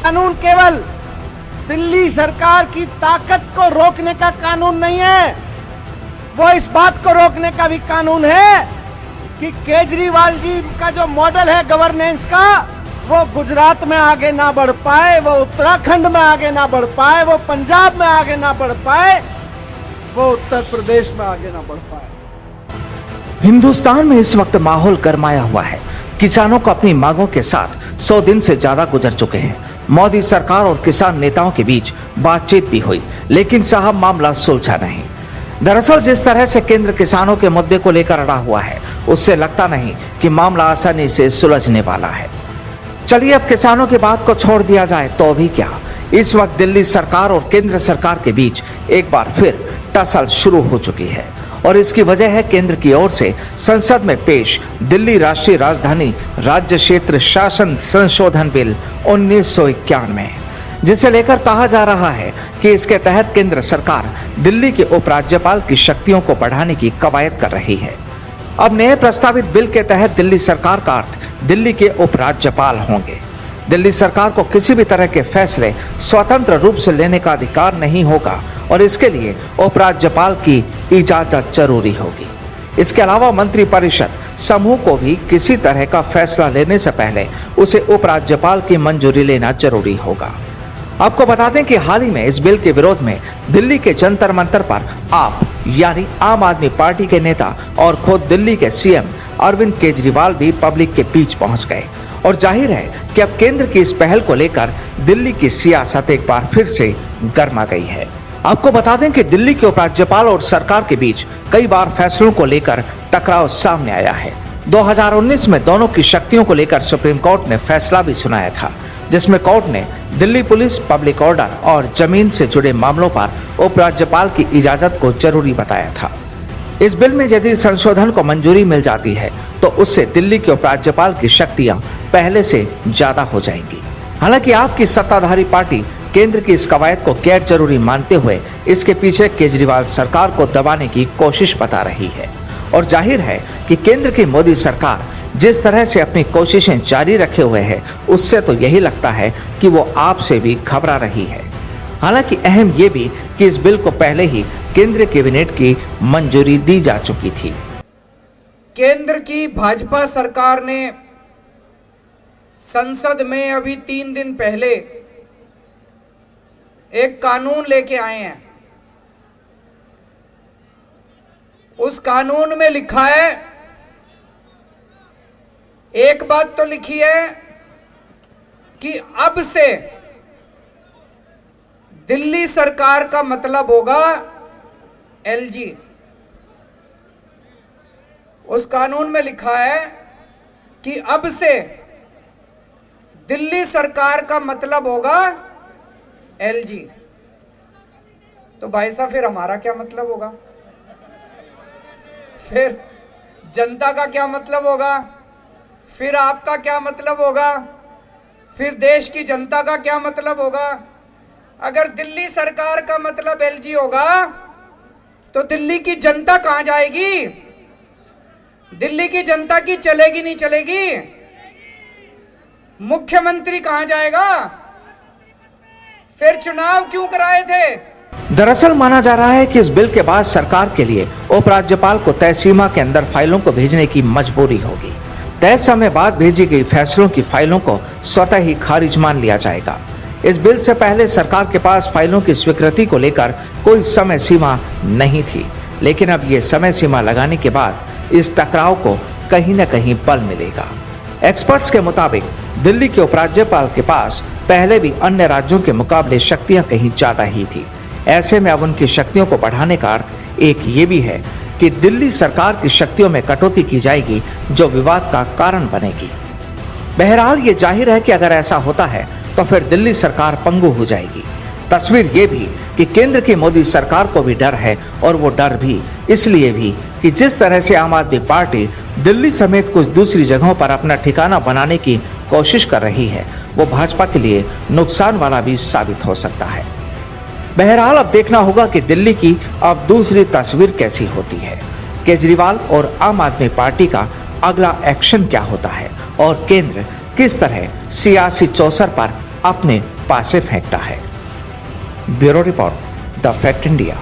कानून केवल दिल्ली सरकार की ताकत को रोकने का कानून नहीं है, वो इस बात को रोकने का भी कानून है कि केजरीवाल जी का जो मॉडल है गवर्नेंस का, वो गुजरात में आगे ना बढ़ पाए, वो उत्तराखंड में आगे ना बढ़ पाए, वो पंजाब में आगे ना बढ़ पाए, वो उत्तर प्रदेश में आगे ना बढ़ पाए। हिंदुस्तान में इस वक्त माहौल गरमाया हुआ है। किसानों को अपनी मांगों के साथ 100 दिन से ज्यादा गुजर चुके हैं। मोदी सरकार और किसान नेताओं के बीच बातचीत भी हुई, लेकिन साहब मामला सुलझा नहीं। दरअसल जिस तरह से केंद्र किसानों के मुद्दे को लेकर अड़ा हुआ है, उससे लगता नहीं कि मामला आसानी से सुलझने वाला है। चलिए अब किसानों की बात को छोड़ दिया जाए तो भी क्या, इस वक्त दिल्ली सरकार और केंद्र सरकार के बीच एक बार फिर टसल शुरू हो चुकी है और इसकी वजह है केंद्र की ओर से संसद में पेश दिल्ली राष्ट्रीय राजधानी राज्य क्षेत्र शासन संशोधन बिल 1991, जिसे लेकर कहा जा रहा है कि इसके तहत केंद्र सरकार दिल्ली के उपराज्यपाल की शक्तियों को बढ़ाने की कवायद कर रही है। अब नए प्रस्तावित बिल के तहत दिल्ली सरकार का अर्थ दिल्ली के उपराज्यपाल होंगे। दिल्ली सरकार को किसी भी तरह के फैसले स्वतंत्र रूप से लेने का अधिकार नहीं होगा और इसके लिए उपराज्यपाल की इजाजत जरूरी होगी। इसके अलावा मंत्रिपरिषद समूह को भी किसी तरह का फैसला लेने से पहले उसे उपराज्यपाल की मंजूरी लेना जरूरी होगा। आपको बता दें कि हाल ही में इस बिल के विरोध में दिल्ली के जंतर मंतर पर आप यानी आम आदमी पार्टी के नेता और खुद दिल्ली के सीएम अरविंद केजरीवाल भी पब्लिक के बीच पहुंच गए और जाहिर है कि अब केंद्र की इस पहल को लेकर दिल्ली की सियासत एक बार फिर से गर्मा गई है। आपको बता दें कि दिल्ली के उपराज्यपाल और सरकार के बीच कई बार फैसलों को लेकर टकराव सामने आया है। 2019 में दोनों की शक्तियों को लेकर सुप्रीम कोर्ट ने फैसला भी सुनाया था, जिसमें कोर्ट ने दिल्ली पुलिस, पब्लिक ऑर्डर और जमीन से जुड़े मामलों पर उपराज्यपाल की इजाजत को जरूरी बताया था। इस बिल में यदि संशोधन को मंजूरी मिल जाती है तो उससे दिल्ली के उपराज्यपाल की शक्तियां पहले से ज्यादा हो जाएंगी। हालांकि आपकी सत्ताधारी पार्टी केंद्र की इस कवायद को गैर जरूरी मानते हुए इसके पीछे केजरीवाल सरकार को दबाने की कोशिश बता रही है और जाहिर है कि केंद्र की मोदी सरकार जिस तरह से अपनी कोशिशें जारी रखे हुए है, उससे तो यही लगता है कि वो आपसे भी घबरा रही है। हालांकि अहम ये भी कि इस बिल को पहले ही केंद्र कैबिनेट की मंजूरी दी जा चुकी थी। केंद्र की भाजपा सरकार ने संसद में अभी 3 दिन पहले एक कानून लेके आए हैं। उस कानून में लिखा है, एक बात तो लिखी है कि अब से दिल्ली सरकार का मतलब होगा एलजी। उस कानून में लिखा है कि अब से दिल्ली सरकार का मतलब होगा एलजी। तो भाई साहब फिर हमारा क्या मतलब होगा? फिर जनता का क्या मतलब होगा? फिर आपका क्या मतलब होगा? फिर देश की जनता का क्या मतलब होगा? अगर दिल्ली सरकार का मतलब एलजी होगा तो दिल्ली की जनता कहां जाएगी? दिल्ली की जनता की चलेगी नहीं चलेगी? मुख्यमंत्री कहां जाएगा? फिर चुनाव क्यों कराए थे? दरअसल माना जा रहा है कि इस बिल के बाद सरकार के लिए उपराज्यपाल को तय सीमा के अंदर फाइलों को भेजने की मजबूरी होगी। तय समय बाद भेजी गई फैसलों की फाइलों को स्वतः ही खारिज मान लिया जाएगा। इस बिल से पहले सरकार के पास फाइलों की स्वीकृति को लेकर कोई समय सीमा नहीं थी, लेकिन अब ये समय सीमा लगाने के बाद इस टकराव को कहीं न कहीं बल मिलेगा। एक्सपर्ट्स के मुताबिक दिल्ली के उपराज्यपाल के पास पहले भी अन्य राज्यों के मुकाबले शक्तियां कहीं ज्यादा ही थी। ऐसे में अब उनकी शक्तियों को बढ़ाने का अर्थ एक ये भी है कि दिल्ली सरकार की शक्तियों में कटौती की जाएगी, जो विवाद का कारण बनेगी। बहरहाल ये जाहिर है कि अगर ऐसा होता है तो फिर दिल्ली सरकार पंगु हो जाएगी। तस्वीर ये भी कि केंद्र की मोदी सरकार को भी डर है, और वो डर भी इसलिए भी कि जिस तरह से आम आदमी पार्टी दिल्ली समेत कुछ दूसरी जगहों पर अपना ठिकाना बनाने की कोशिश कर रही है, वो भाजपा के लिए नुकसान वाला भी साबित हो सकता है। बहरहाल अब देखना होगा कि दिल्ली की अब दूसरी तस्वीर कैसी होती है। केजरीवाल और आम आदमी पार्टी का अगला एक्शन क्या होता है और केंद्र किस तरह सियासी चौसर पर अपने पासे फेंकता है। Bureau report, the fact India.